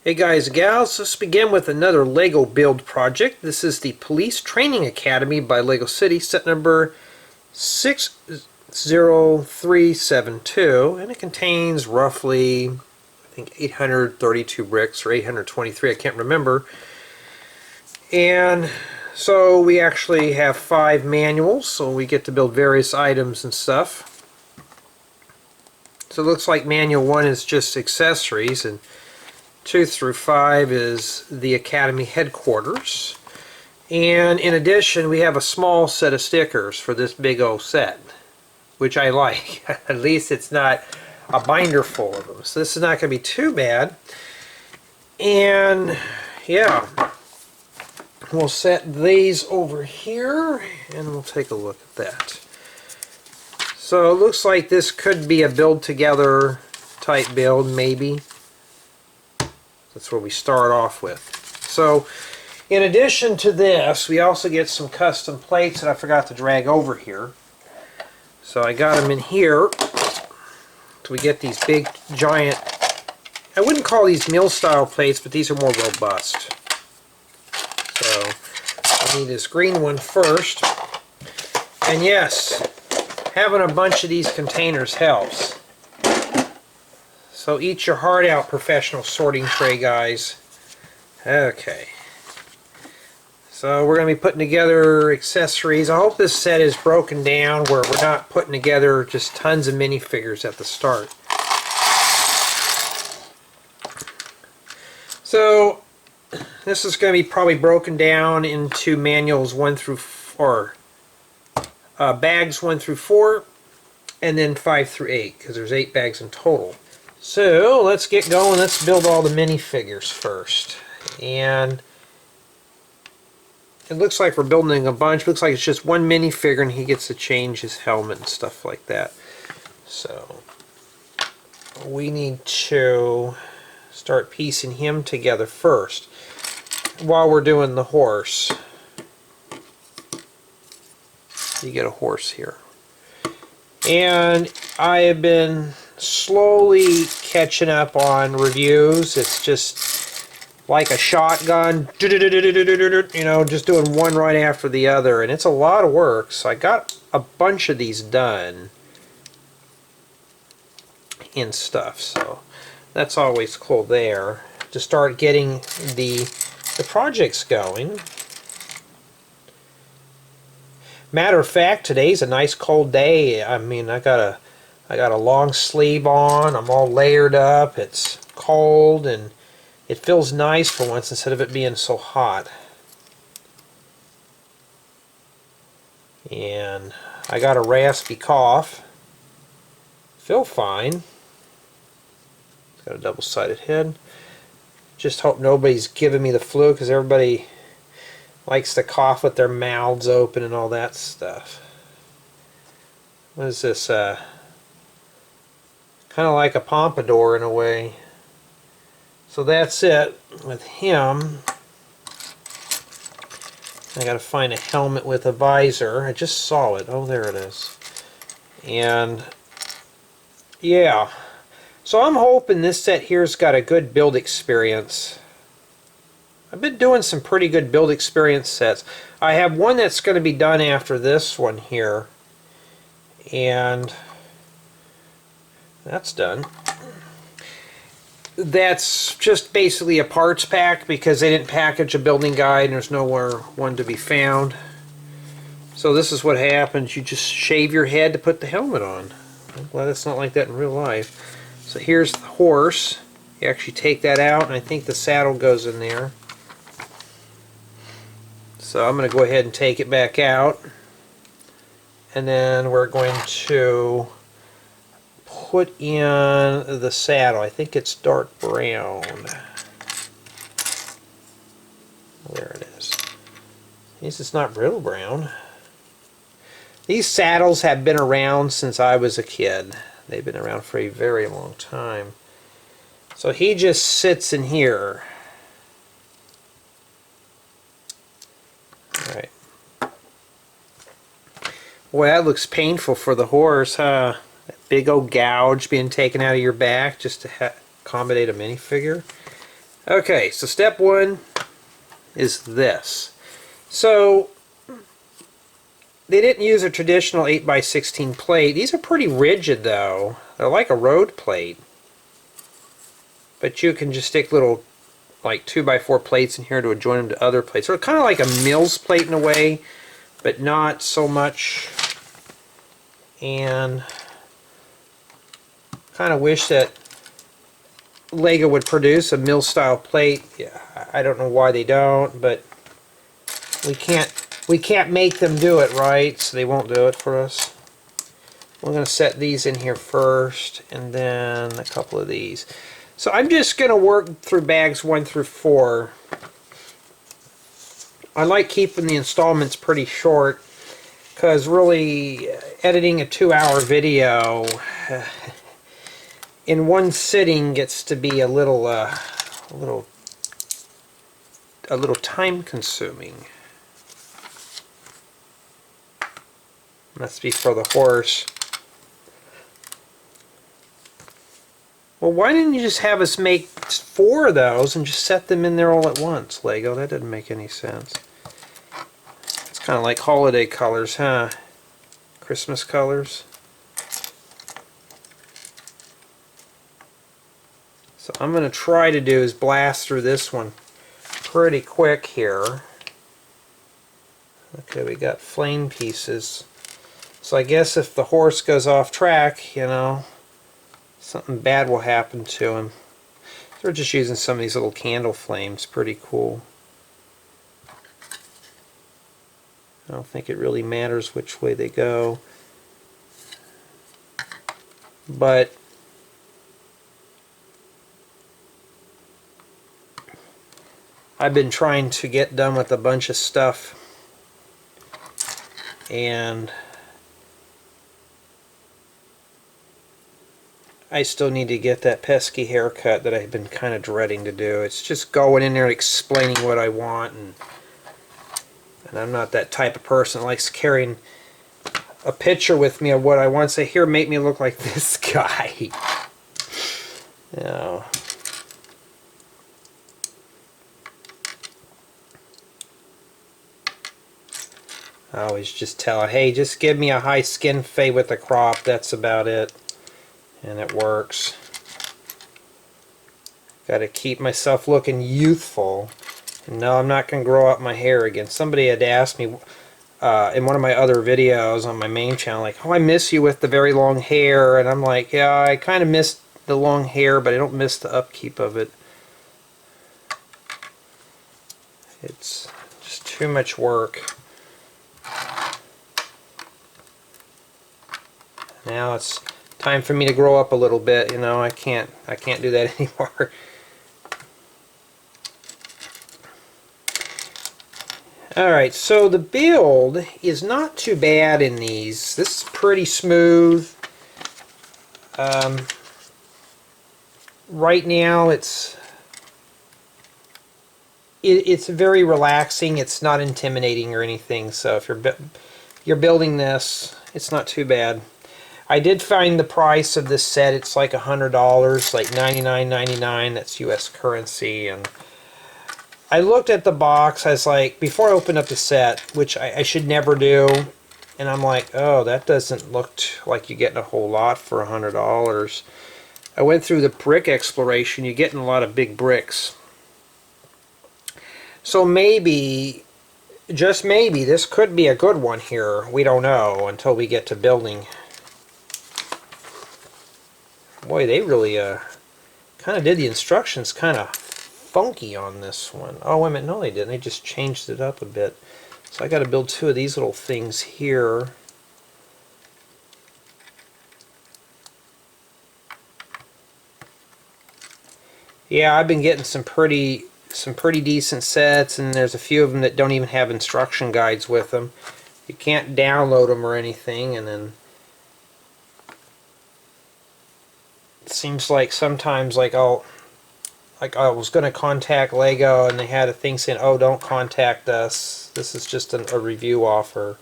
Hey guys and gals, let's begin with another LEGO build project. This is the Police Training Academy by LEGO City, set number 60372, and it contains roughly, I think, 832 bricks or 823, I can't remember. And so we actually have 5 manuals, so we get to build various items and stuff. So it looks like manual 1 is just accessories, and 2 through 5 is the Academy headquarters. And in addition, we have a small set of stickers for this big old set, which I like. At least it's not a binder full of them. So this is not going to be too bad. And yeah, we'll set these over here and we'll take a look at that. So it looks like this could be a build together type build, maybe. That's where we start off with. So in addition to this, we also get some custom plates that I forgot to drag over here. So I got them in here. So we get these big giant, I wouldn't call these mill style plates, but these are more robust. So I need this green one first. And yes, having a bunch of these containers helps. So eat your heart out, professional sorting tray guys. Okay. So we're going to be putting together accessories. I hope this set is broken down where we're not putting together just tons of minifigures at the start. So this is going to be probably broken down into manuals 1 through 4, bags 1 through 4, and then 5 through 8, because there's 8 bags in total. So let's get going. Let's build all the minifigures first. And it looks like we're building a bunch. It looks like it's just one minifigure and he gets to change his helmet and stuff like that. So we need to start piecing him together first while we're doing the horse. You get a horse here. And I have been slowly catching up on reviews. It's just like a shotgun, you know, just doing one right after the other, and it's a lot of work. So I got a bunch of these done and stuff, so that's always cool there to start getting the projects going. Matter of fact, today's a nice cold day. I mean, I got a long sleeve on, I'm all layered up, it's cold, and it feels nice for once instead of it being so hot. And I got a raspy cough. Feel fine. It's got a double-sided head. Just hope nobody's giving me the flu, because everybody likes to cough with their mouths open and all that stuff. What is this? Kind of like a pompadour in a way. So that's it with him. I gotta find a helmet with a visor. I just saw it. Oh, there it is. And yeah, so I'm hoping this set here's got a good build experience. I've been doing some pretty good build experience sets. I have one that's going to be done after this one here, and that's done. That's just basically a parts pack because they didn't package a building guide and there's nowhere one to be found. So this is what happens. You just shave your head to put the helmet on. I'm glad it's not like that in real life. So here's the horse. You actually take that out, and I think the saddle goes in there. So I'm going to go ahead and take it back out, and then we're going to put in the saddle. I think it's dark brown. There it is. At least it's not real brown. These saddles have been around since I was a kid. They've been around for a very long time. So he just sits in here. Alright. Boy, that looks painful for the horse, huh? That big old gouge being taken out of your back just to accommodate a minifigure. Okay, so step one is this. So they didn't use a traditional 8x16 plate. These are pretty rigid though. They're like a road plate. But you can just stick little like 2x4 plates in here to join them to other plates. So it's kind of like a Mills plate in a way, but not so much. And kind of wish that Lego would produce a Mills style plate. Yeah, I don't know why they don't, but we can't make them do it, right? So they won't do it for us. We're going to set these in here first, and then a couple of these. So I'm just going to work through bags 1 through 4. I like keeping the installments pretty short, because really editing a 2-hour video in one sitting gets to be a little time consuming. Must be for the horse. Well, why didn't you just have us make 4 of those and just set them in there all at once, Lego? That doesn't make any sense. It's kind of like holiday colors, huh? Christmas colors. So I'm going to try to do is blast through this one pretty quick here. Okay, we got flame pieces. So I guess if the horse goes off track, you know, something bad will happen to him. So we're just using some of these little candle flames. Pretty cool. I don't think it really matters which way they go. But I've been trying to get done with a bunch of stuff, and I still need to get that pesky haircut that I've been kind of dreading to do. It's just going in there and explaining what I want, and I'm not that type of person that likes carrying a picture with me of what I want. Say, here, make me look like this guy. You know. I always just tell her, hey, just give me a high skin fade with a crop. That's about it. And it works. Got to keep myself looking youthful. And no, I'm not going to grow up my hair again. Somebody had asked me in one of my other videos on my main channel, like, oh, I miss you with the very long hair. And I'm like, yeah, I kind of miss the long hair, but I don't miss the upkeep of it. It's just too much work. Now it's time for me to grow up a little bit, you know. I can't do that anymore. Alright, so the build is not too bad in these. This is pretty smooth. Right now it's very relaxing. It's not intimidating or anything, so if you're building this, it's not too bad. I did find the price of this set. It's like $100, like $99.99. That's US currency. And I looked at the box. I was like, before I opened up the set, which I should never do, and I'm like, oh, that doesn't look like you're getting a whole lot for $100. I went through the brick exploration. You're getting a lot of big bricks. So maybe, just maybe, this could be a good one here. We don't know until we get to building. Boy, they really kind of did the instructions kind of funky on this one. Oh, wait a minute, no they didn't. They just changed it up a bit. So I got to build 2 of these little things here. Yeah, I've been getting some pretty decent sets, and there's a few of them that don't even have instruction guides with them. You can't download them or anything, and then it seems like sometimes like I was going to contact Lego and they had a thing saying, oh, don't contact us, this is just a review offer,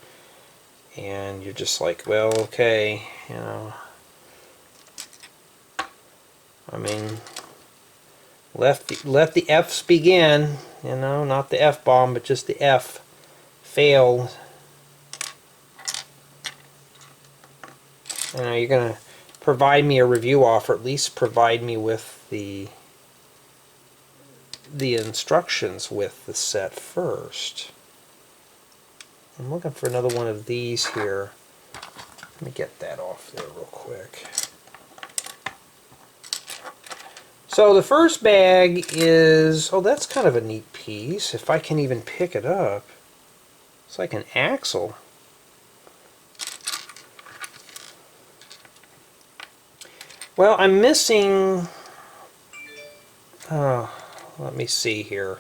and you're just like, well, okay, you know, I mean, let the F's begin. You know, not the F-bomb, but just the F. Fail. You know, you're going to provide me a review offer, at least provide me with the instructions with the set first. I'm looking for another one of these here. Let me get that off there real quick. So the first bag is, oh, that's kind of a neat piece, if I can even pick it up. It's like an axle. Well, I'm missing, oh, let me see here.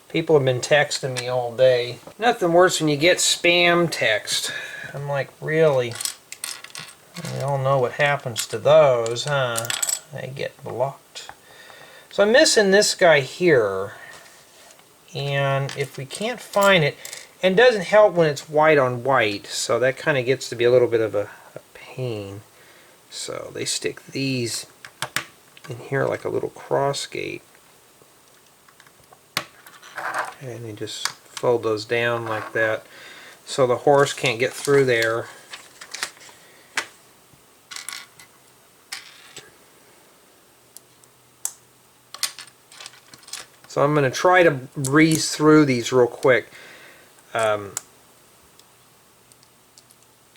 People have been texting me all day. Nothing worse when you get spam text. I'm like, really? We all know what happens to those, huh? They get blocked. So I'm missing this guy here. And if we can't find it, and it doesn't help when it's white on white, so that kind of gets to be a little bit of a pain. So they stick these in here like a little cross gate. And you just fold those down like that so the horse can't get through there. So I'm going to try to breeze through these real quick.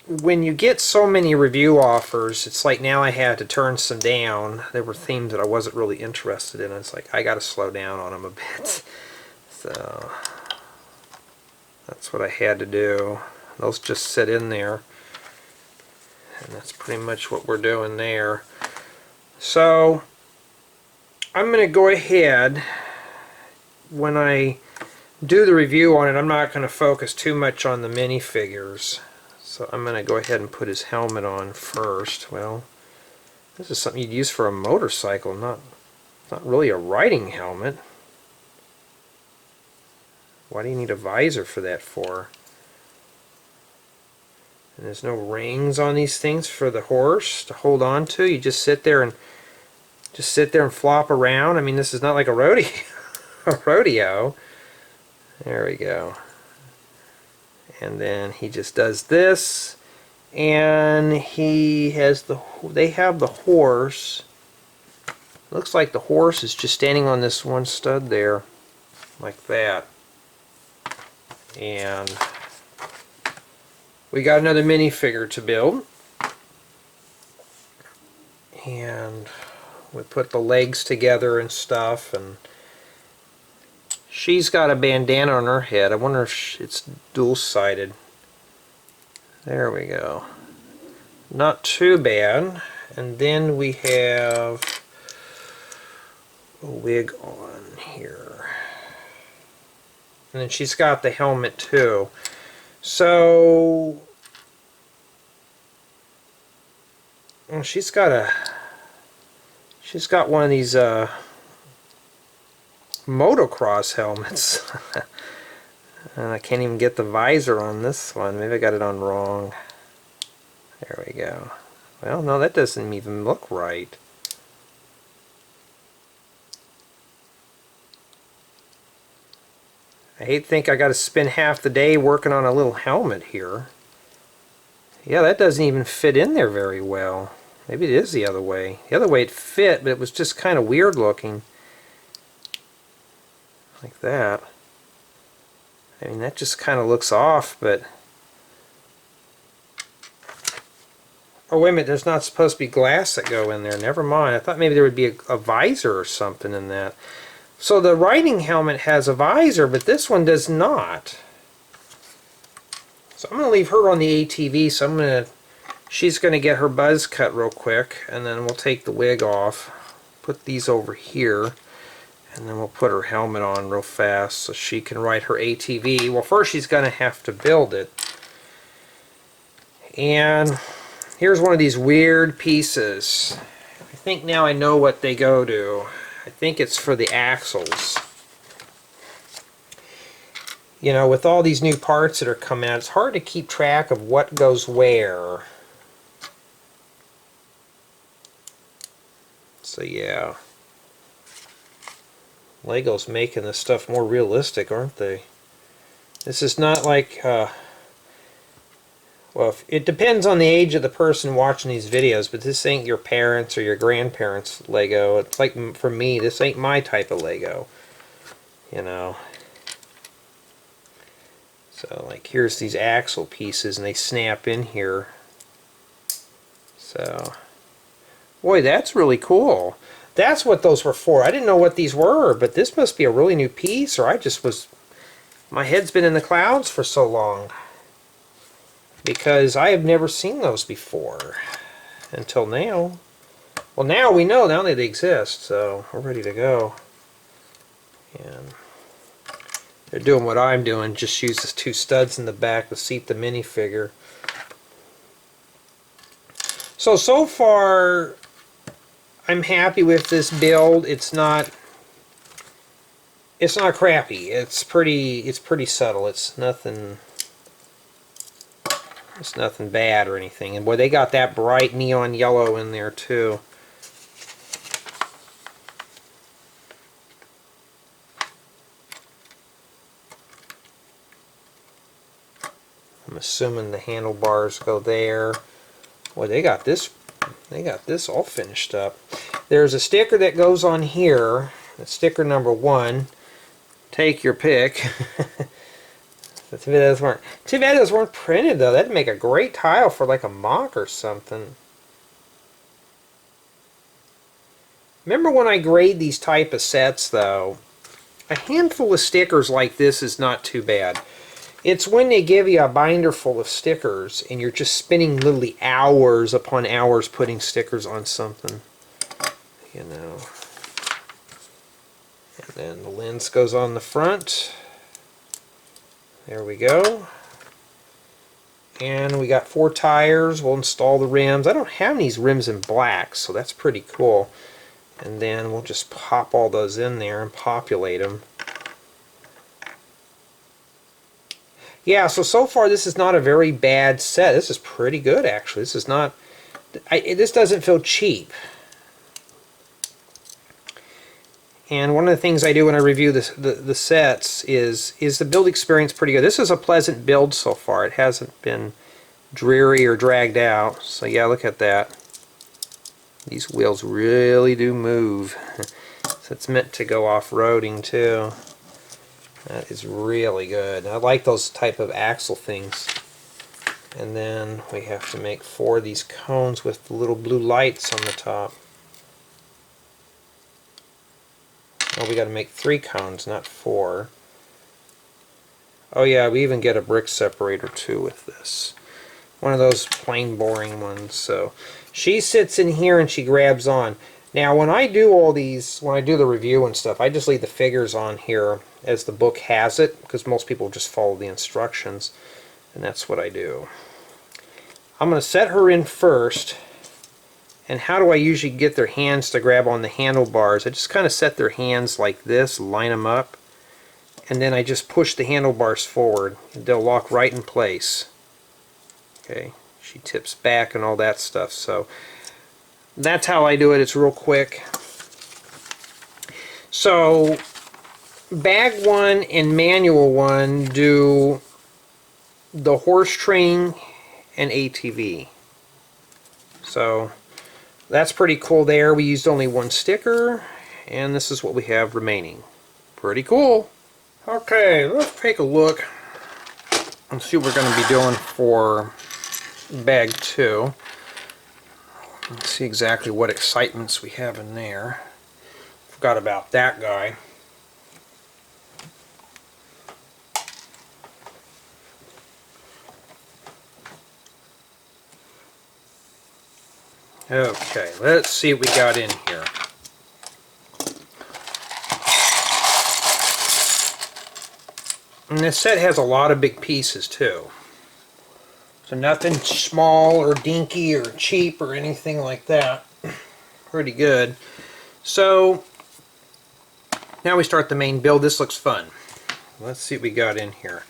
When you get so many review offers, it's like now I had to turn some down. There were themes that I wasn't really interested in. It's like I got to slow down on them a bit. So that's what I had to do. Those just sit in there. And that's pretty much what we're doing there. So I'm going to go ahead, when I do the review on it, I'm not going to focus too much on the minifigures. So I'm going to go ahead and put his helmet on first. Well, this is something you'd use for a motorcycle, not really a riding helmet. Why do you need a visor for that for? And there's no rings on these things for the horse to hold on to. You just sit there and flop around. I mean, this is not like a rodeo. A rodeo. There we go. And then he just does this, and he has they have the horse. Looks like the horse is just standing on this one stud there, like that. And we got another minifigure to build. And we put the legs together and stuff, and she's got a bandana on her head. I wonder if it's dual-sided. There we go. Not too bad. And then we have a wig on here. And then she's got the helmet too. So well, she's got one of these motocross helmets. And I can't even get the visor on this one. Maybe I got it on wrong. There we go. Well, no, that doesn't even look right. I hate to think I got to spend half the day working on a little helmet here. Yeah, that doesn't even fit in there very well. Maybe it is the other way. The other way it fit, but it was just kind of weird looking. Like that. I mean, that just kind of looks off, but... Oh, wait a minute, there's not supposed to be glass that go in there. Never mind. I thought maybe there would be a visor or something in that. So the riding helmet has a visor, but this one does not. So I'm going to leave her on the ATV, so she's going to get her buzz cut real quick, and then we'll take the wig off, put these over here, and then we'll put her helmet on real fast so she can ride her ATV. Well, first she's going to have to build it. And here's one of these weird pieces. I think now I know what they go to. I think it's for the axles. You know, with all these new parts that are coming out, it's hard to keep track of what goes where. So yeah. Lego's making this stuff more realistic, aren't they? This is not like, well, it depends on the age of the person watching these videos, but this ain't your parents or your grandparents' Lego. It's like, for me, this ain't my type of Lego, you know. So, like, here's these axle pieces, and they snap in here. So, boy, that's really cool. That's what those were for. I didn't know what these were, but this must be a really new piece, or I just was... My head's been in the clouds for so long. Because I have never seen those before. Until now. Well, now we know. Now that they exist, so we're ready to go. And they're doing what I'm doing. Just use the 2 studs in the back to seat the minifigure. So far... I'm happy with this build. It's not crappy. It's pretty subtle. It's nothing bad or anything. And boy, they got that bright neon yellow in there too. I'm assuming the handlebars go there. Boy, they got this all finished up. There's a sticker that goes on here. That's sticker number 1. Take your pick. Too bad those weren't printed though. That'd make a great tile for like a mock or something. Remember when I grade these type of sets though, a handful of stickers like this is not too bad. It's when they give you a binder full of stickers and you're just spending literally hours upon hours putting stickers on something. You know. And then the lens goes on the front. There we go. And we got 4 tires. We'll install the rims. I don't have these rims in black, so that's pretty cool. And then we'll just pop all those in there and populate them. Yeah, so far this is not a very bad set. This is pretty good, actually. This is not... this doesn't feel cheap. And one of the things I do when I review the sets is the build experience pretty good. This is a pleasant build so far. It hasn't been dreary or dragged out. So yeah, look at that. These wheels really do move. So it's meant to go off-roading too. That is really good. I like those type of axle things. And then we have to make 4 of these cones with the little blue lights on the top. Oh, we got to make 3 cones, not 4. Oh yeah, we even get a brick separator too with this. One of those plain boring ones. So she sits in here and she grabs on. Now when I do all these, when I do the review and stuff, I just leave the figures on here as the book has it, because most people just follow the instructions, and that's what I do. I'm going to set her in first. And how do I usually get their hands to grab on the handlebars? I just kind of set their hands like this, line them up, and then I just push the handlebars forward. They'll lock right in place. Okay, she tips back and all that stuff. So that's how I do it. It's real quick. So bag 1 and manual 1 do the horse training and ATV. So that's pretty cool there. We used only 1 sticker, and this is what we have remaining. Pretty cool. Okay, let's take a look and see what we're going to be doing for bag 2. Let's see exactly what excitements we have in there. Forgot about that guy. Okay, let's see what we got in here. And this set has a lot of big pieces too. So nothing small or dinky or cheap or anything like that. Pretty good. So now we start the main build. This looks fun. Let's see what we got in here.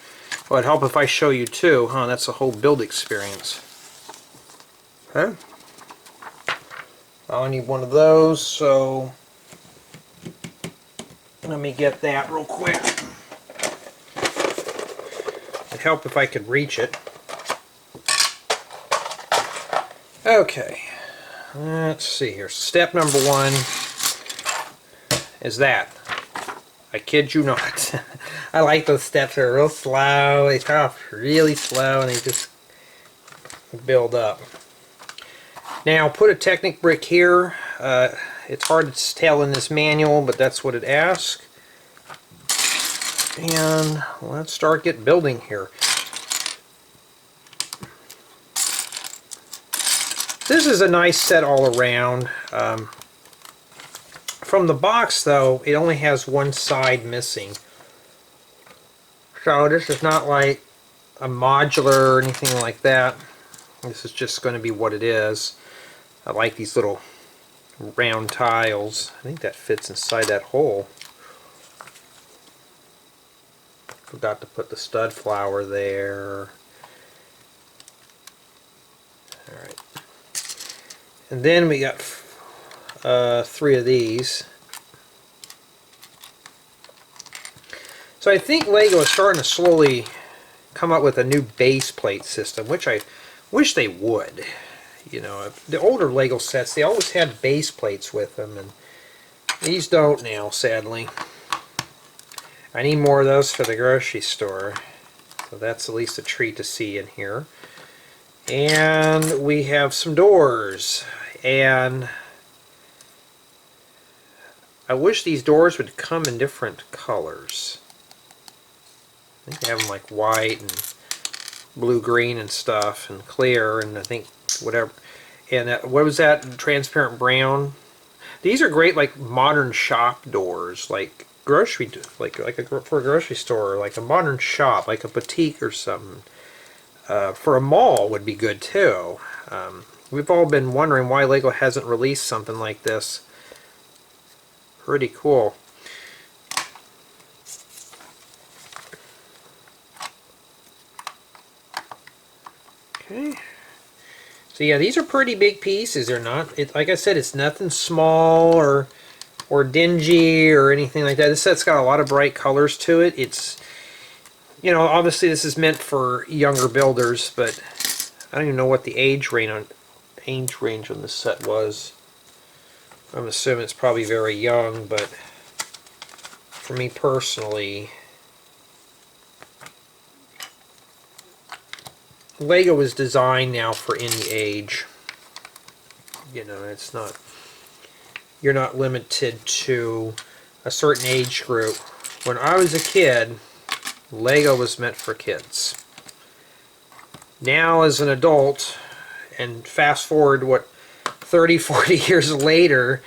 Well, it'd help if I show you too. Huh, that's a whole build experience. Okay. I only need one of those, so Let me get that real quick. It'd help if I could reach it. Okay, let's see here. Step number one is that. I kid you not. I like those steps. They're real slow. They start off really slow and they just build up. Now, put a Technic brick here. It's hard to tell in this manual, but that's what it asks. And let's start getting building here. This is a nice set all around. From the box, though, it only has one side missing. So this is not like a modular or anything like that. This is just going to be what it is. I like these little round tiles. I think that fits inside that hole. Forgot to put the stud flower there. Alright. And then we got 3 of these. So I think LEGO is starting to slowly come up with a new base plate system, which I wish they would. You know, the older LEGO sets, they always had base plates with them, and these don't now, sadly. I need more of those for the grocery store. So that's at least a treat to see in here. And we have some doors. And I wish these doors would come in different colors. I think they have them like white and blue-green and stuff, and clear, and I think whatever. And what was that? Transparent brown. These are great, like modern shop doors, like grocery, for a grocery store, like a modern shop, like a boutique or something. For a mall would be good too. We've all been wondering why LEGO hasn't released something like this. Pretty cool. Okay. So yeah, these are pretty big pieces. They're not, like I said, it's nothing small or dingy or anything like that. This set's got a lot of bright colors to it. It's, you know, obviously this is meant for younger builders, but I don't even know what the age range on this set was. I'm assuming it's probably very young, but for me personally, LEGO is designed now for any age. You know, it's not, you're not limited to a certain age group. When I was a kid, LEGO was meant for kids. Now as an adult, and fast forward what, 30, 40 years later,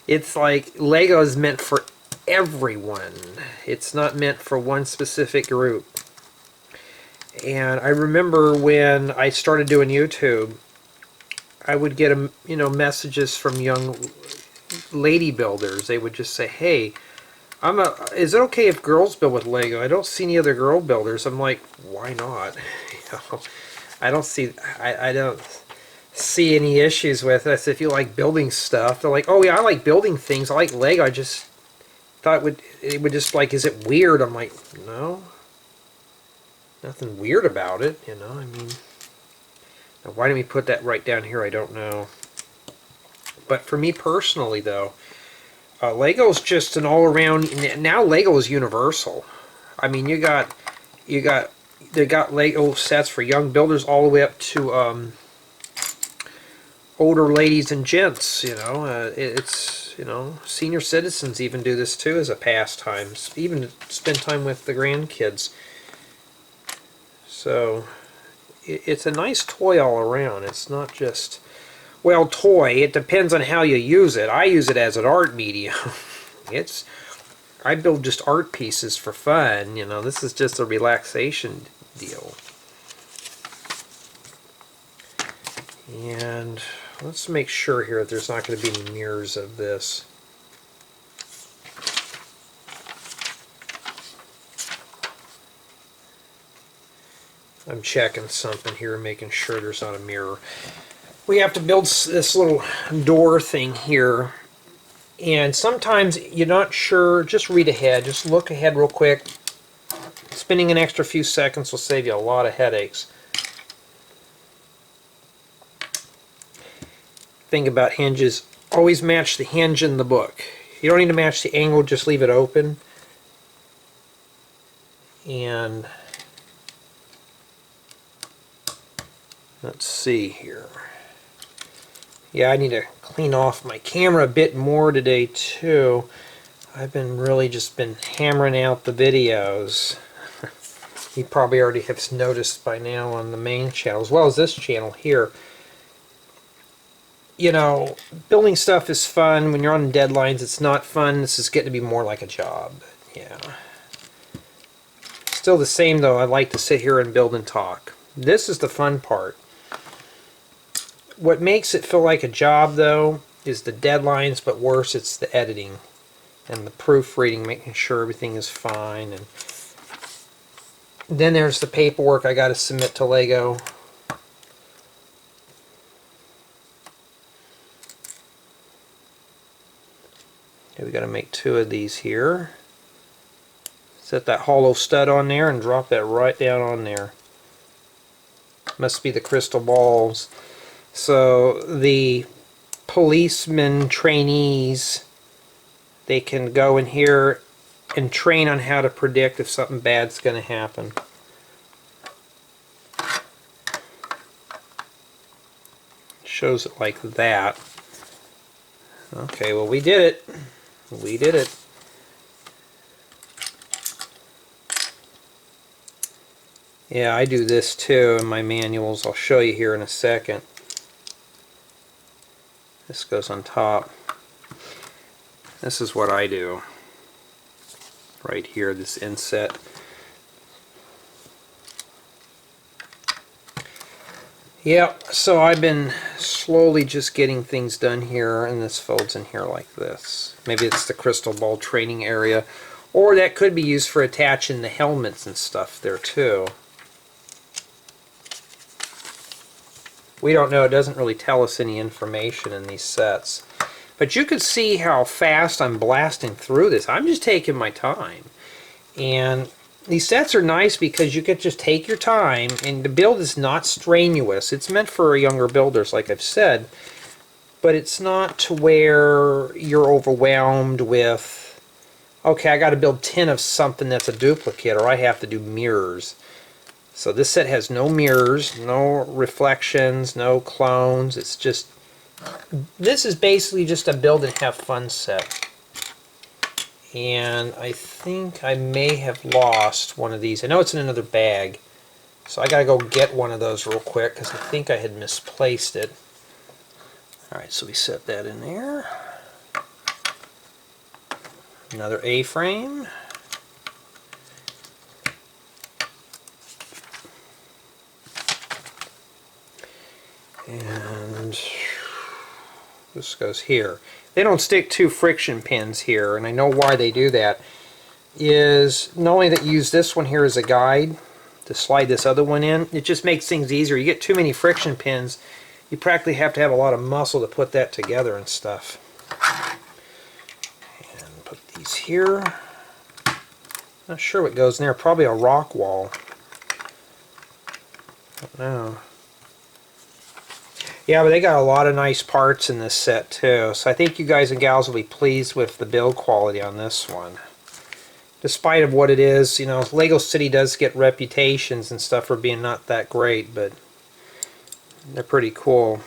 it's like LEGO is meant for everyone. It's not meant for one specific group. And I remember when I started doing YouTube, I would get messages from young lady builders. They would just say, "Hey, is it okay if girls build with LEGO? I don't see any other girl builders." I'm like, "Why not?" You know, I don't see any issues with it. I said, if you like building stuff, they're like, "Oh yeah, I like building things. I like LEGO. I just thought it would just like, is it weird?" I'm like, no. Nothing weird about it, you know. I mean, why didn't we put that right down here? I don't know. But for me personally, though, LEGO's just an all-around. Now LEGO is universal. I mean, they got LEGO sets for young builders all the way up to older ladies and gents. You know, it's, you know, senior citizens even do this too as a pastime, even to spend time with the grandkids. So it's a nice toy all around. It's not just, well, toy. It depends on how you use it. I use it as an art medium. I build just art pieces for fun. You know, this is just a relaxation deal. And let's make sure here that there's not going to be any mirrors of this. I'm checking something here, making sure there's not a mirror. We have to build this little door thing here, And sometimes you're not sure, just read ahead, just look ahead real quick. Spending an extra few seconds will save you a lot of headaches. Thing about hinges, always match the hinge in the book. You don't need to match the angle, just leave it open. And let's see here. Yeah, I need to clean off my camera a bit more today too. I've been really just been hammering out the videos. You probably already have noticed by now on the main channel, as well as this channel here. You know, building stuff is fun. When you're on deadlines, it's not fun. This is getting to be more like a job. Yeah. Still the same though, I like to sit here and build and talk. This is the fun part. What makes it feel like a job though is the deadlines, but worse it's the editing and the proofreading, making sure everything is fine. And then there's the paperwork I got to submit to Lego. Okay, we got to make 2 of these here. Set that hollow stud on there and drop that right down on there. Must be the crystal balls. So the policemen trainees, they can go in here and train on how to predict if something bad's going to happen. Shows it like that. Okay, well we did it. We did it. Yeah, I do this too in my manuals. I'll show you here in a second. This goes on top. This is what I do. Right here, this inset. Yep, so I've been slowly just getting things done here, and this folds in here like this. Maybe it's the crystal ball training area, or that could be used for attaching the helmets and stuff there too. We don't know, it doesn't really tell us any information in these sets. But you can see how fast I'm blasting through this. I'm just taking my time. And these sets are nice because you can just take your time, and the build is not strenuous. It's meant for younger builders, like I've said, but it's not to where you're overwhelmed with, okay, I got to build 10 of something that's a duplicate, or I have to do mirrors. So this set has no mirrors, no reflections, no clones. It's just, this is basically just a build and have fun set. And I think I may have lost one of these. I know it's in another bag, so I gotta go get one of those real quick because I think I had misplaced it. Alright, so we set that in there. Another A-frame. And this goes here. They don't stick 2 friction pins here, and I know why they do that. Is not only that you use this one here as a guide to slide this other one in, it just makes things easier. You get too many friction pins, you practically have to have a lot of muscle to put that together and stuff. And put these here. Not sure what goes in there. Probably a rock wall. I don't know. Yeah, but they got a lot of nice parts in this set too, so I think you guys and gals will be pleased with the build quality on this one. Despite of what it is, you know, Lego City does get reputations and stuff for being not that great, but they're pretty cool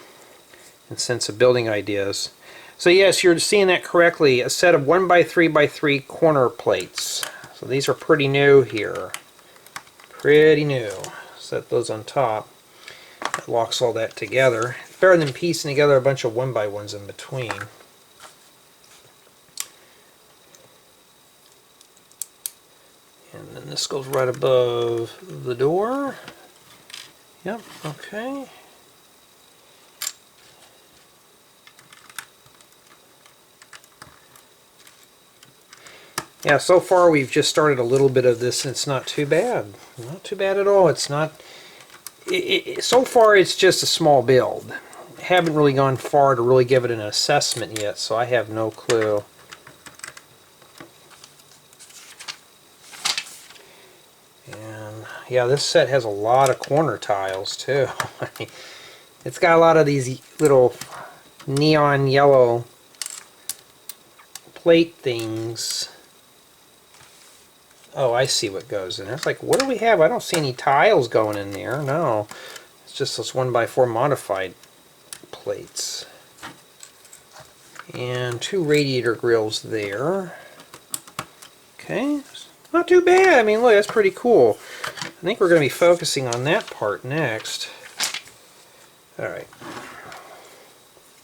in sense of building ideas. So yes, you're seeing that correctly, a set of 1x3x3 corner plates. So these are pretty new here. Pretty new. Set those on top. That locks all that together. Better than piecing together a bunch of 1x1s in between. And then this goes right above the door. Yep, okay. Yeah, so far we've just started a little bit of this, and it's not too bad. Not too bad at all. It's not... so far it's just a small build. haven't really gone far to really give it an assessment yet, so I have no clue. And yeah, this set has a lot of corner tiles too. It's got a lot of these little neon yellow plate things. Oh, I see what goes in there. It's like, what do we have? I don't see any tiles going in there. No, it's just those 1x4 modified plates. And 2 radiator grills there. Okay, not too bad. I mean, look, that's pretty cool. I think we're going to be focusing on that part next. Alright.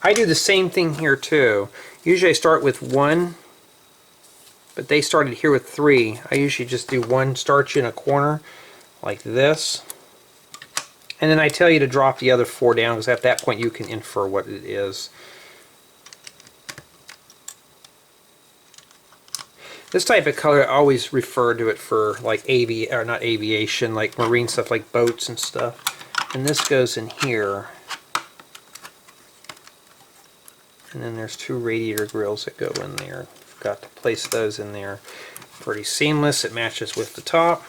I do the same thing here too. Usually I start with 1, but they started here with 3. I usually just do 1 starch in a corner like this. And then I tell you to drop the other 4 down, because at that point you can infer what it is. This type of color, I always refer to it for like not aviation, like marine stuff, like boats and stuff. And this goes in here. And then there's 2 radiator grills that go in there. Forgot to place those in there. Pretty seamless. It matches with the top.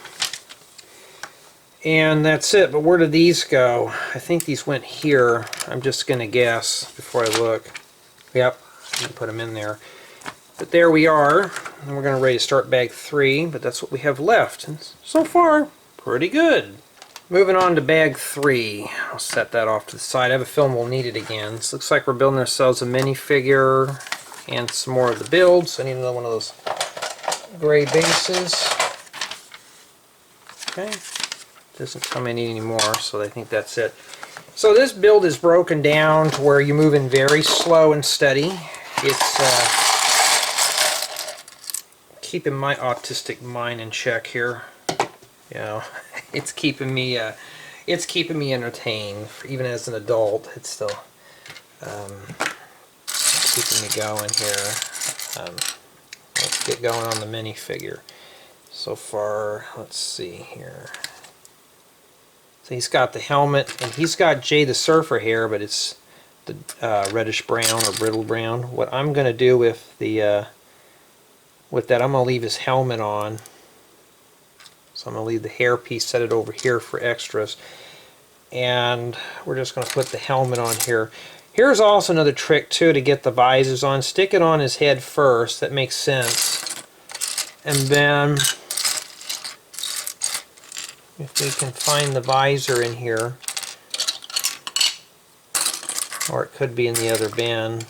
And that's it. But where did these go? I think these went here. I'm just going to guess before I look. Yep, I'm going to put them in there. But there we are. And we're going to ready to start bag 3. But that's what we have left. And so far, pretty good. Moving on to bag 3. I'll set that off to the side. I have a film we'll need it again. This looks like we're building ourselves a minifigure and some more of the builds. I need another one of those gray bases. Okay. Doesn't tell me I need any more, so I think that's it. So this build is broken down to where you move in very slow and steady. It's keeping my autistic mind in check here. You know, it's keeping me entertained. Even as an adult, it's still keeping me going here. Let's get going on the minifigure. So far, let's see here. So he's got the helmet, and he's got Jay the Surfer hair, but it's the reddish brown or brittle brown. What I'm going to do with the with that, I'm going to leave his helmet on. So I'm going to leave the hair piece, set it over here for extras. And we're just going to put the helmet on here. Here's also another trick too to get the visors on. Stick it on his head first. That makes sense. And then if we can find the visor in here, or it could be in the other bin.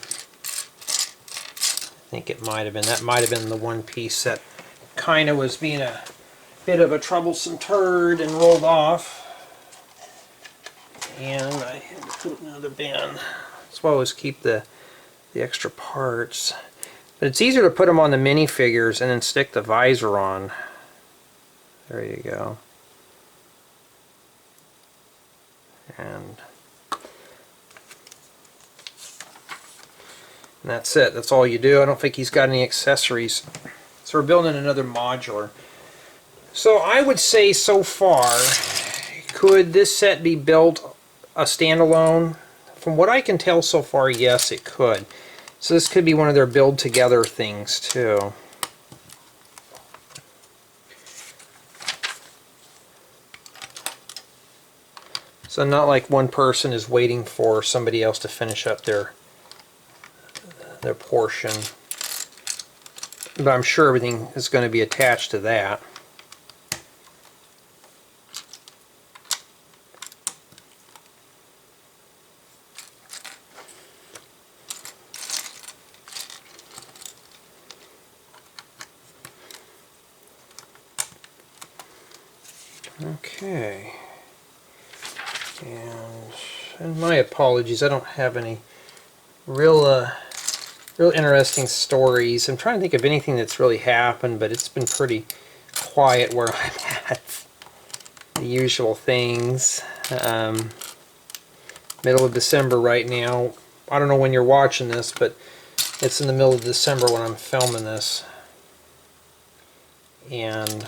I think it might have been. That might have been the one piece that kind of was being a bit of a troublesome turd and rolled off. And I had to put it in another bin. That's why I always keep the extra parts. But it's easier to put them on the minifigures and then stick the visor on. There you go. And that's it. That's all you do. I don't think he's got any accessories. So we're building another modular. So I would say so far, could this set be built a standalone? From what I can tell so far, yes, it could. So this could be one of their build together things too. So not like one person is waiting for somebody else to finish up their portion. But I'm sure everything is going to be attached to that. Okay. And my apologies, I don't have any real interesting stories. I'm trying to think of anything that's really happened, but it's been pretty quiet where I'm at. The usual things. Middle of December right now. I don't know when you're watching this, but it's in the middle of December when I'm filming this. And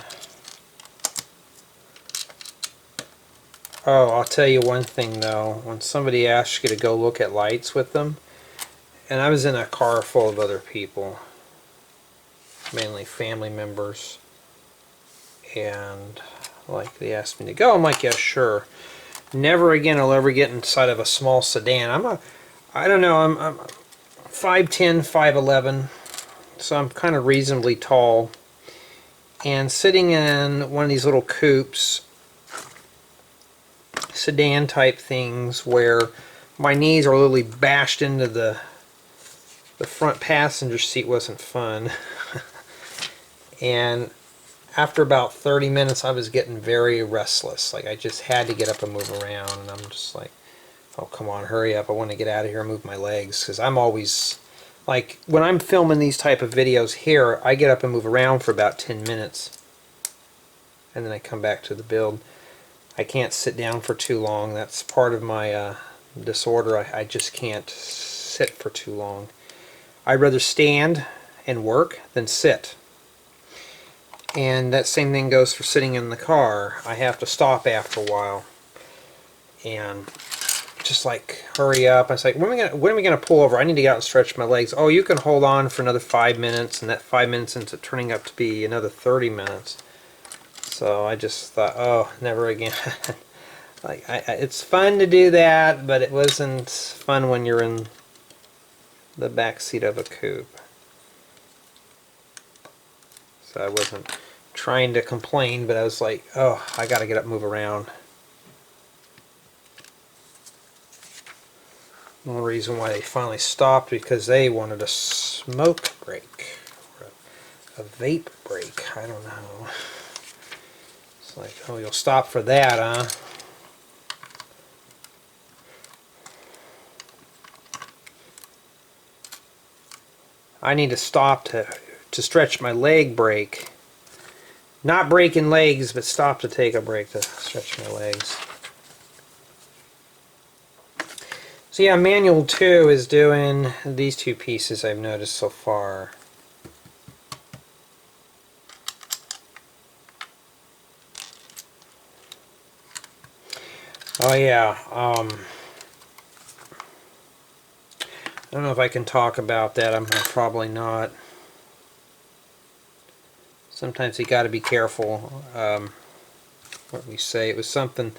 Oh, I'll tell you one thing though. When somebody asks you to go look at lights with them, and I was in a car full of other people, mainly family members, and like they asked me to go, I'm like, yeah, sure. Never again I'll ever get inside of a small sedan. I don't know, I'm 5'10", 5'11", so I'm kind of reasonably tall. And sitting in one of these little coupes, sedan type things, where my knees are literally bashed into the front passenger seat wasn't fun. And after about 30 minutes I was getting very restless. Like I just had to get up and move around, and I'm just like, oh come on, hurry up, I want to get out of here and move my legs, because I'm always like, when I'm filming these type of videos here, I get up and move around for about 10 minutes and then I come back to the build. I can't sit down for too long. That's part of my disorder. I just can't sit for too long. I'd rather stand and work than sit. And that same thing goes for sitting in the car. I have to stop after a while and just like hurry up. I was like, when are we gonna pull over? I need to get out and stretch my legs. Oh, you can hold on for another 5 minutes, and that 5 minutes ends up turning up to be another 30 minutes. So I just thought, oh, never again. Like it's fun to do that, but it wasn't fun when you're in the back seat of a coupe. So I wasn't trying to complain, but I was like, oh, I gotta get up and move around. The only reason why they finally stopped, because they wanted a smoke break, or a vape break, I don't know. It's like, oh, you'll stop for that, huh? I need to stop to stretch my leg break. Not breaking legs, but stop to take a break to stretch my legs. So yeah, manual 2 is doing these two pieces I've noticed so far. Oh yeah, I don't know if I can talk about that. I'm probably not. Sometimes you got to be careful what we say. It was something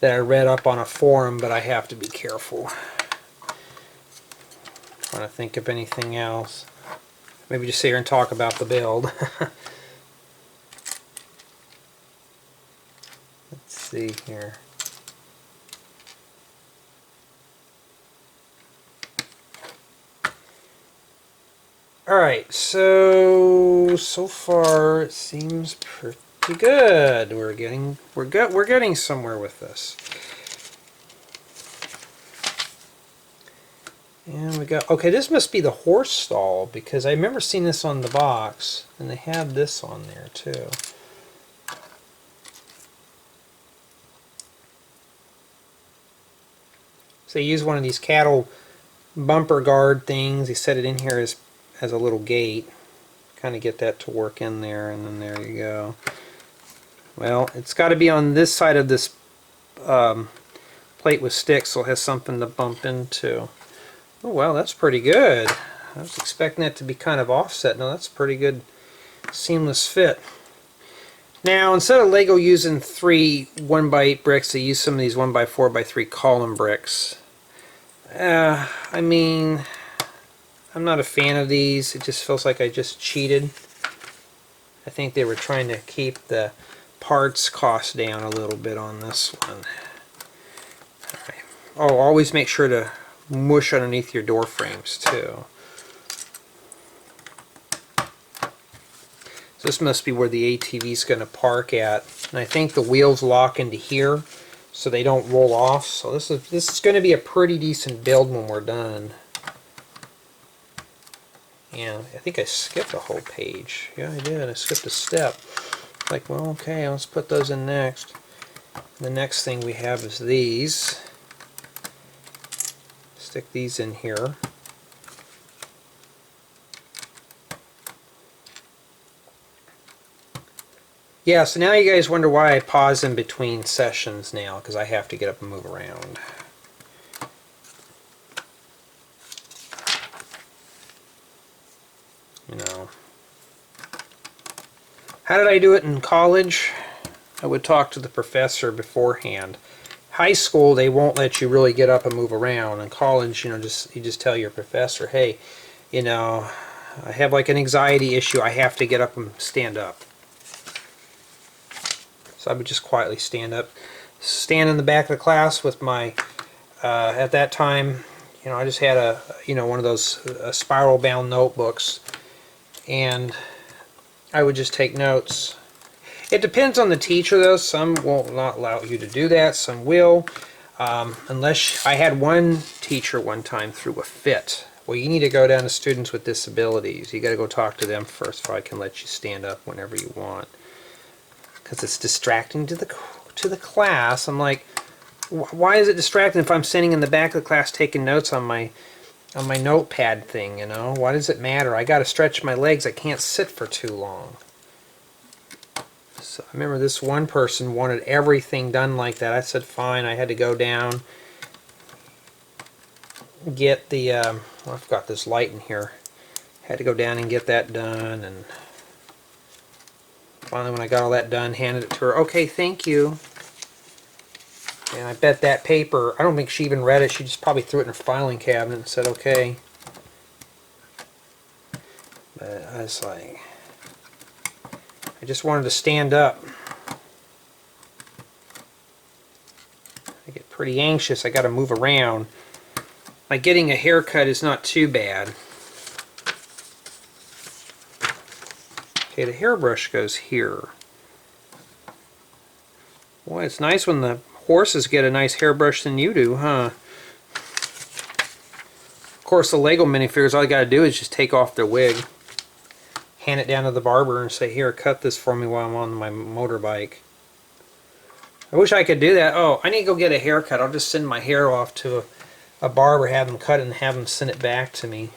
that I read up on a forum, but I have to be careful. Trying to think of anything else. Maybe just sit here and talk about the build. Let's see here. Alright, so far it seems pretty good. We're getting somewhere with this. And we got, okay, this must be the horse stall, because I remember seeing this on the box, and they had this on there too. So they use one of these cattle bumper guard things. He set it in here as a little gate. Kind of get that to work in there, and then there you go. Well, it's got to be on this side of this plate with sticks, so it has something to bump into. Oh well, that's pretty good. I was expecting that to be kind of offset. No, that's a pretty good seamless fit. Now, instead of Lego using 3 1x8 bricks, they use some of these 1x4x3 column bricks. I mean, I'm not a fan of these. It just feels like I just cheated. I think they were trying to keep the parts cost down a little bit on this one. Right. Oh, always make sure to mush underneath your door frames too. So this must be where the ATV is going to park at, and I think the wheels lock into here so they don't roll off. So this is going to be a pretty decent build when we're done. And I think I skipped a whole page. Yeah, I did. I skipped a step. Like, well, okay, let's put those in next. The next thing we have is these. Stick these in here. Yeah, so now you guys wonder why I pause in between sessions now, because I have to get up and move around. You know. How did I do it in college? I would talk to the professor beforehand. High school, they won't let you really get up and move around. In college, you just tell your professor, hey, you know, I have like an anxiety issue. I have to get up and stand up. So I would just quietly stand up, stand in the back of the class with my, at that time, you know, I just had one of those spiral bound notebooks, and I would just take notes. It depends on the teacher though. Some will not allow you to do that, some will. Unless I had one teacher one time threw a fit. Well, you need to go down to students with disabilities. You got to go talk to them first before I can let you stand up whenever you want. Because it's distracting to the class. I'm like, why is it distracting if I'm sitting in the back of the class taking notes on my notepad thing, you know? Why does it matter? I got to stretch my legs. I can't sit for too long. So I remember this one person wanted everything done like that. I said fine. I had to go down, get the well, I've got this light in here. Had to go down and get that done, and finally when I got all that done, handed it to her. Okay, thank you. And I bet that paper, I don't think she even read it. She just probably threw it in her filing cabinet and said okay. But I was like, I just wanted to stand up. I get pretty anxious. I got to move around. Like getting a haircut is not too bad. Okay, the hairbrush goes here. Boy, it's nice when the horses get a nice hairbrush than you do, huh? Of course, the Lego minifigures, all you got to do is just take off their wig, hand it down to the barber, and say, here, cut this for me while I'm on my motorbike. I wish I could do that. Oh, I need to go get a haircut. I'll just send my hair off to a barber, have him cut it, and have him send it back to me.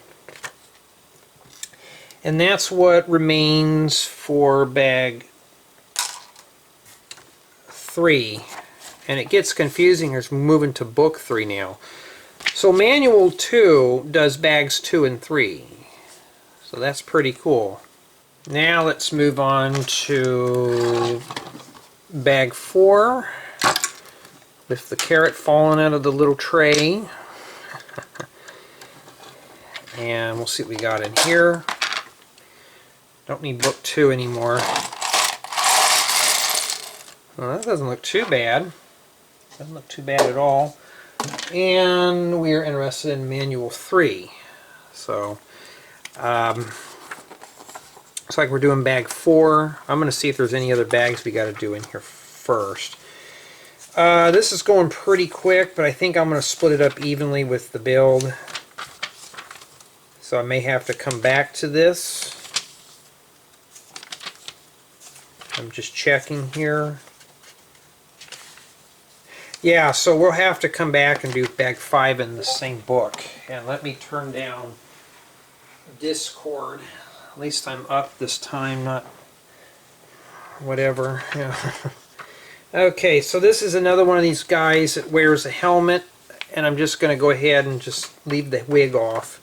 And that's what remains for bag 3. And it gets confusing as we're moving to book 3 now. So manual 2 does bags 2 and 3. So that's pretty cool. Now let's move on to bag 4 with the carrot falling out of the little tray. And we'll see what we got in here. Don't need book 2 anymore. Well, that doesn't look too bad. Doesn't look too bad at all. And we are interested in manual 3. So, looks like we're doing bag 4. I'm going to see if there's any other bags we got to do in here first. This is going pretty quick, but I think I'm going to split it up evenly with the build. So I may have to come back to this. I'm just checking here. Yeah, so we'll have to come back and do bag 5 in the same book. And let me turn down Discord. At least I'm up this time, not whatever. Yeah. Okay, so this is another one of these guys that wears a helmet, and I'm just going to go ahead and just leave the wig off.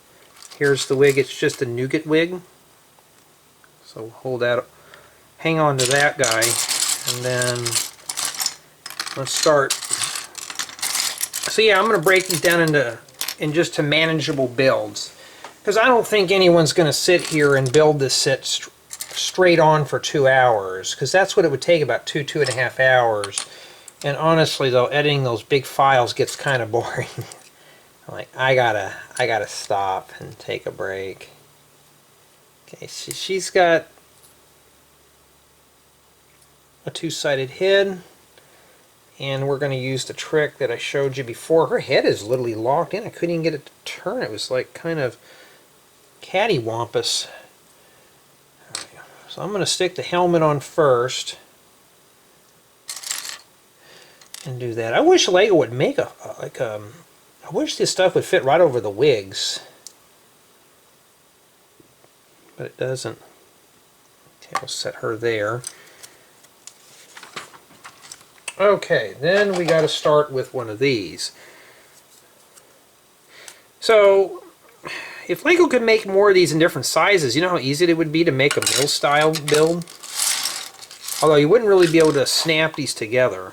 Here's the wig. It's just a nougat wig. So we'll hold that, hang on to that guy, and then let's start. So yeah, I'm going to break these down into manageable builds, because I don't think anyone's going to sit here and build this set straight on for 2 hours, because that's what it would take, about 2.5 hours. And honestly though, editing those big files gets kind of boring. Like, I gotta stop and take a break. Okay, so she's got a two-sided head, and we're going to use the trick that I showed you before. Her head is literally locked in. I couldn't even get it to turn. It was like kind of cattywampus. So I'm going to stick the helmet on first and do that. I wish Lego would make I wish this stuff would fit right over the wigs, but it doesn't. Okay, we'll set her there. Okay, then we got to start with one of these. So, if Lego could make more of these in different sizes, you know how easy it would be to make a mill-style build? Although you wouldn't really be able to snap these together.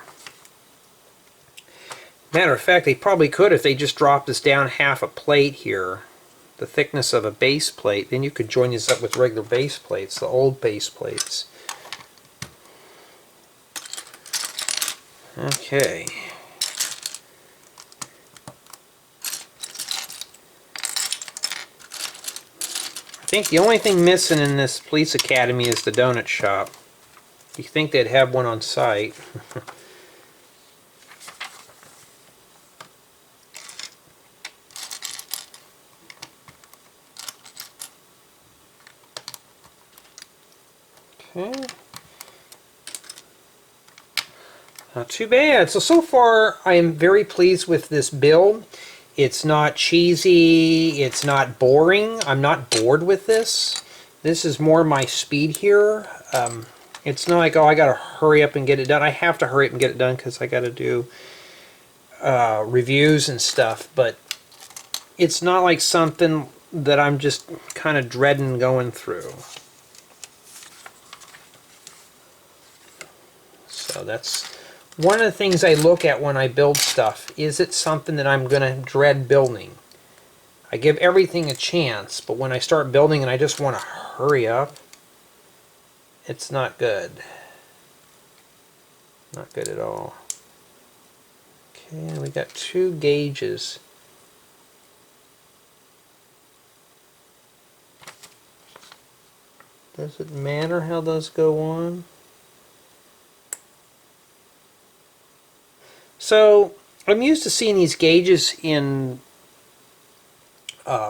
Matter of fact, they probably could if they just dropped this down half a plate here, the thickness of a base plate. Then you could join these up with regular base plates, the old base plates. Okay. I think the only thing missing in this police academy is the donut shop. You think they'd have one on site. Okay. Not too bad. So far I am very pleased with this build. It's not cheesy, it's not boring. I'm not bored with this. This is more my speed here. It's not like, oh, I gotta hurry up and get it done. I have to hurry up and get it done because I gotta do reviews and stuff, but it's not like something that I'm just kind of dreading going through. So that's one of the things I look at when I build stuff. Is it something that I'm going to dread building? I give everything a chance, but when I start building and I just want to hurry up, it's not good. Not good at all. Okay, we got 2 gauges. Does it matter how those go on? So I'm used to seeing these gauges in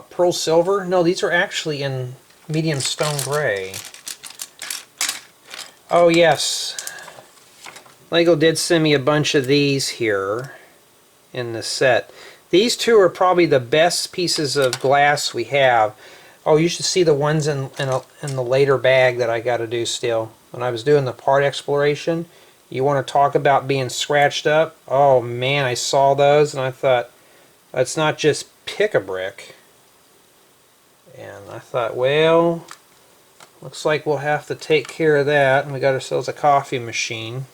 pearl silver. No, these are actually in medium stone gray. Oh yes, Lego did send me a bunch of these here in the set. These 2 are probably the best pieces of glass we have. Oh, you should see the ones in the later bag that I got to do still. When I was doing the part exploration, you want to talk about being scratched up? Oh man, I saw those and I thought, let's not just pick a brick. And I thought, well, looks like we'll have to take care of that. And we got ourselves a coffee machine.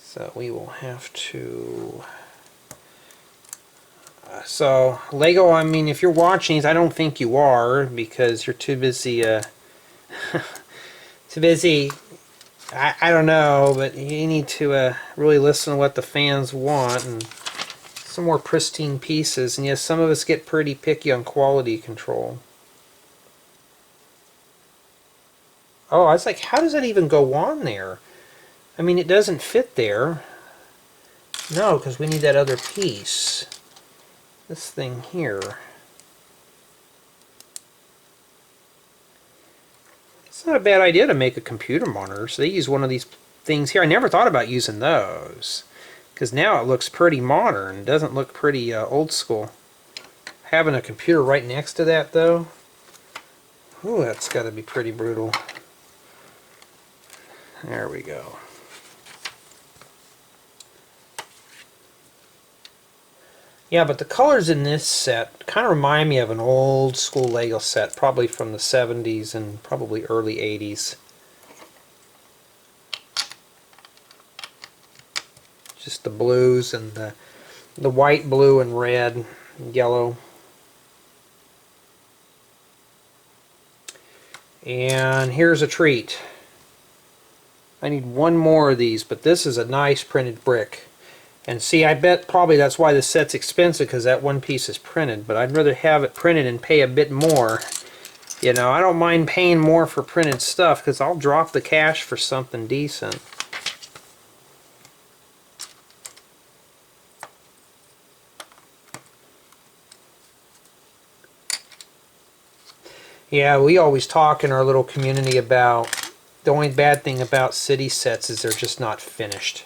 So we will have to... So, Lego, I mean, if you're watching these, I don't think you are, because you're too busy, too busy, I don't know, but you need to really listen to what the fans want, and some more pristine pieces. And yes, some of us get pretty picky on quality control. Oh, I was like, how does that even go on there? I mean, it doesn't fit there. No, because we need that other piece. This thing here. It's not a bad idea to make a computer monitor. So they use one of these things here. I never thought about using those, because now it looks pretty modern. It doesn't look pretty old school. Having a computer right next to that, though, ooh, that's got to be pretty brutal. There we go. Yeah, but the colors in this set kind of remind me of an old school Lego set, probably from the 70s and probably early 80s. Just the blues and the white, blue, and red, and yellow. And here's a treat. I need one more of these, but this is a nice printed brick. And see, I bet probably that's why this set's expensive, because that one piece is printed, but I'd rather have it printed and pay a bit more. You know, I don't mind paying more for printed stuff, because I'll drop the cash for something decent. Yeah, we always talk in our little community about the only bad thing about city sets is they're just not finished.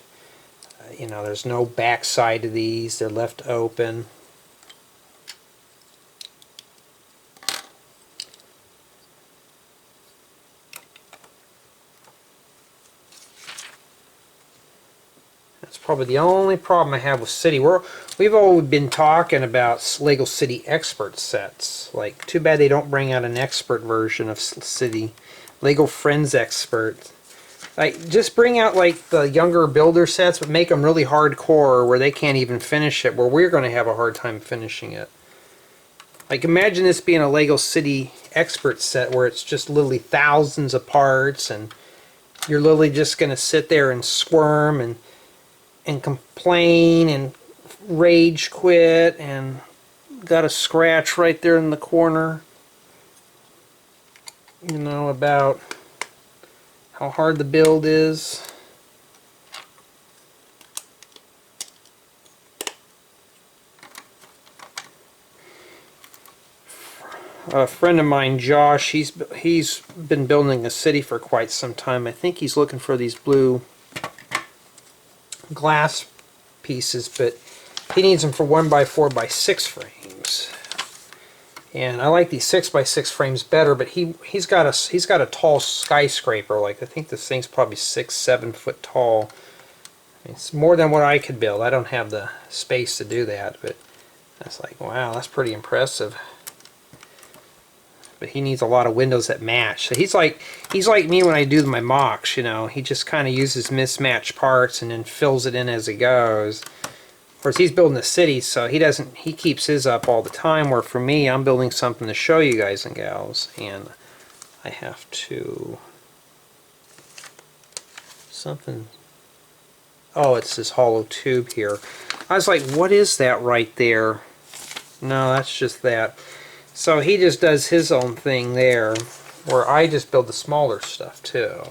You know, there's no backside to these, they're left open. probably the only problem I have with City. We've always been talking about Lego City Expert sets. Like, too bad they don't bring out an expert version of City. Lego Friends Expert. Like, just bring out like the younger builder sets, but make them really hardcore where they can't even finish it, where we're going to have a hard time finishing it. Like, imagine this being a Lego City Expert set where it's just literally thousands of parts, and you're literally just going to sit there and squirm and complain and rage quit, and got a scratch right there in the corner, you know, about how hard the build is. A friend of mine, Josh, he's been building a city for quite some time. I think he's looking for these blue glass pieces, but he needs them for 1x4x6 frames. And I like these 6x6 frames better, but he's got a tall skyscraper. Like, I think this thing's probably 6-7 foot tall. It's more than what I could build. I don't have the space to do that, but that's like, wow, that's pretty impressive. But he needs a lot of windows that match. So he's like me when I do my mocks, you know. He just kind of uses mismatched parts and then fills it in as he goes. Of course, he's building a city, so he keeps his up all the time, where for me, I'm building something to show you guys and gals, and I have to oh, it's this hollow tube here. I was like, what is that right there? No, that's just that. So he just does his own thing there, where I just build the smaller stuff too.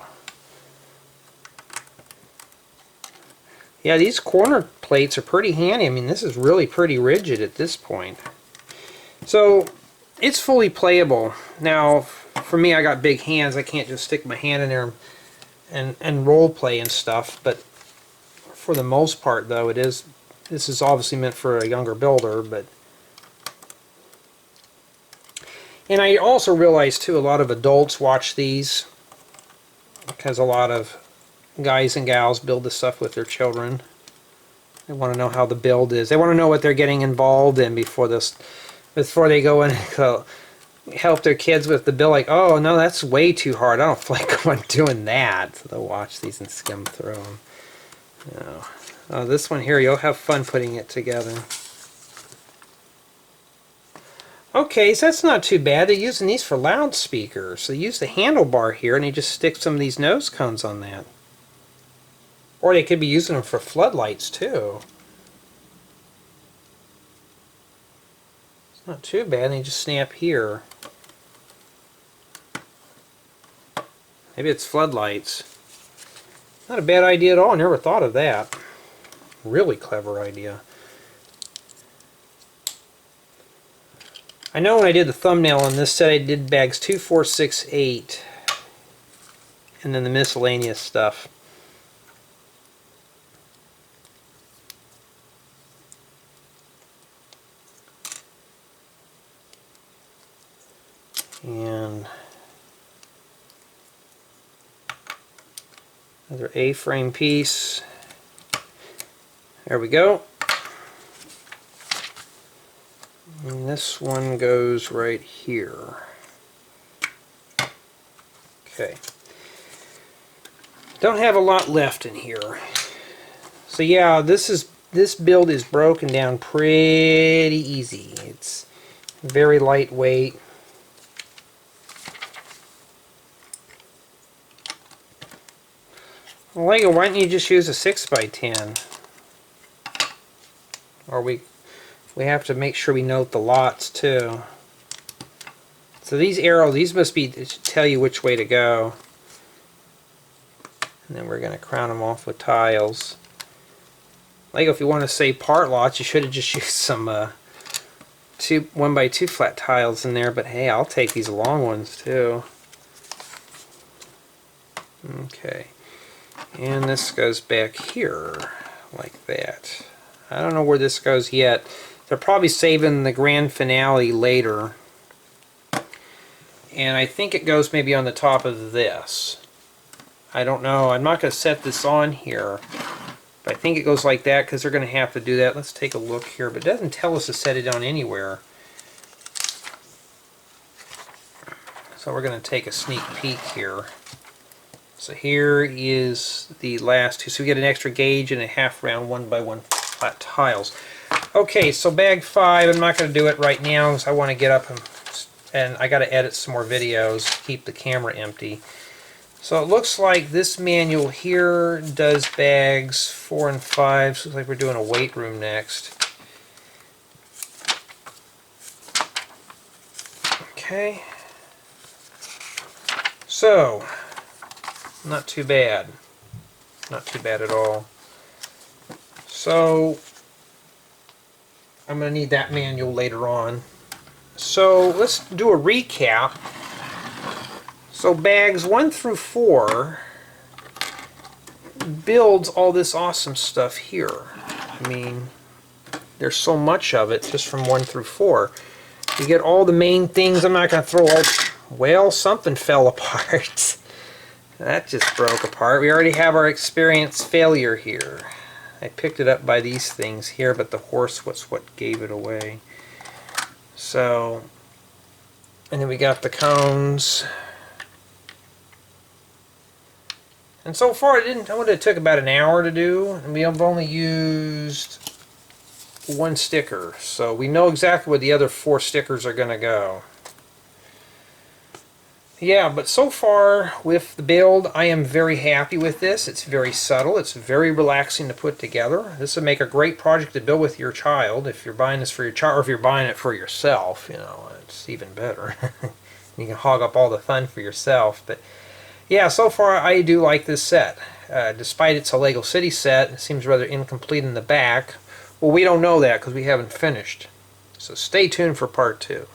Yeah, these corner plates are pretty handy. I mean, this is really pretty rigid at this point. So it's fully playable. Now, for me, I got big hands. I can't just stick my hand in there and role play and stuff. But for the most part, though, this is obviously meant for a younger builder. And I also realize, too, a lot of adults watch these, because a lot of guys and gals build this stuff with their children. They want to know how the build is. They want to know what they're getting involved in before they go in and help their kids with the build. Like, oh, no, that's way too hard. I don't feel like I'm doing that. So they'll watch these and skim through them. This one here, you'll have fun putting it together. Okay, so that's not too bad. They're using these for loudspeakers. So they use the handlebar here, and they just stick some of these nose cones on that. Or they could be using them for floodlights, too. It's not too bad. They just snap here. Maybe it's floodlights. Not a bad idea at all. I never thought of that. Really clever idea. I know when I did the thumbnail on this set, I did bags 2, 4, 6, 8, and then the miscellaneous stuff. And another A-frame piece. There we go. And this one goes right here. Okay. Don't have a lot left in here. So yeah, this build is broken down pretty easy. It's very lightweight. Well, Lego, why don't you just use a 6x10? Or we have to make sure we note the lots too. So these arrows, these must be to tell you which way to go. And then we're going to crown them off with tiles. Lego, if you want to save part lots, you should have just used some 1x2 flat tiles in there. But hey, I'll take these long ones too. Okay. And this goes back here like that. I don't know where this goes yet. They're probably saving the grand finale later. And I think it goes maybe on the top of this. I don't know. I'm not going to set this on here. I think it goes like that because they're going to have to do that. Let's take a look here, but it doesn't tell us to set it on anywhere. So we're going to take a sneak peek here. So here is the last two. So we get an extra gauge and a half round 1x1 flat tiles. Okay, so bag 5, I'm not going to do it right now because I want to get up and I got to edit some more videos, keep the camera empty. So it looks like this manual here does bags 4 and 5. So it looks like we're doing a weight room next. Okay. So, not too bad. Not too bad at all. So, I'm going to need that manual later on. So, let's do a recap. So bags 1 through 4 builds all this awesome stuff here. I mean, there's so much of it just from 1 through 4. You get all the main things. I'm not going to throw all... Well, something fell apart. That just broke apart. We already have our experience failure here. I picked it up by these things here, but the horse was what gave it away. So, and then we got the cones. And so far, it took about an hour to do, and we have only used 1 sticker. So we know exactly where the other 4 stickers are going to go. Yeah, but so far with the build, I am very happy with this. It's very subtle. It's very relaxing to put together. This would make a great project to build with your child. If you're buying this for your child, or if you're buying it for yourself, you know, it's even better. You can hog up all the fun for yourself. But yeah, so far I do like this set. Despite it's a Lego City set, it seems rather incomplete in the back. Well, we don't know that because we haven't finished. So stay tuned for part 2.